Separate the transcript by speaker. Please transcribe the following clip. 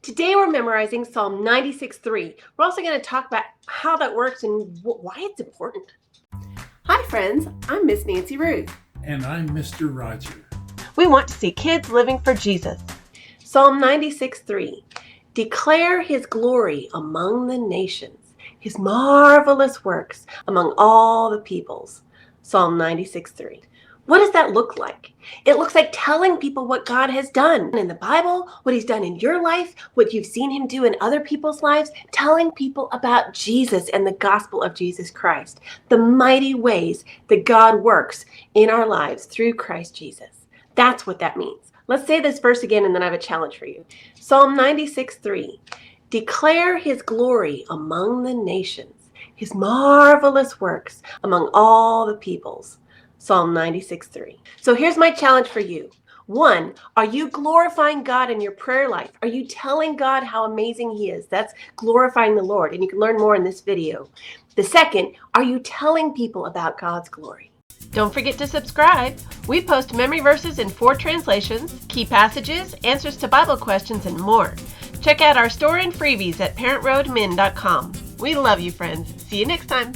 Speaker 1: Today we're memorizing Psalm 96:3. We're also going to talk about how that works and why it's important. Hi friends, I'm Miss Nancy Ruth.
Speaker 2: And I'm Mr. Roger.
Speaker 1: We want to see kids living for Jesus. Psalm 96:3. Declare his glory among the nations, his marvelous works among all the peoples. Psalm 96:3. What does that look like? It looks like telling people what God has done in the Bible, what he's done in your life, what you've seen him do in other people's lives, telling people about Jesus and the gospel of Jesus Christ, the mighty ways that God works in our lives through Christ Jesus. That's what that means. Let's say this verse again, and then I have a challenge for you. Psalm 96:3. Declare his glory among the nations, his marvelous works among all the peoples. Psalm 96:3. So here's my challenge for you. 1, are you glorifying God in your prayer life? Are you telling God how amazing he is? That's glorifying the Lord, and you can learn more in this video. The second, are you telling people about God's glory? Don't forget to subscribe. We post memory verses in 4 translations, key passages, answers to Bible questions, and more. Check out our store and freebies at parentroadmin.com. We love you, friends. See you next time.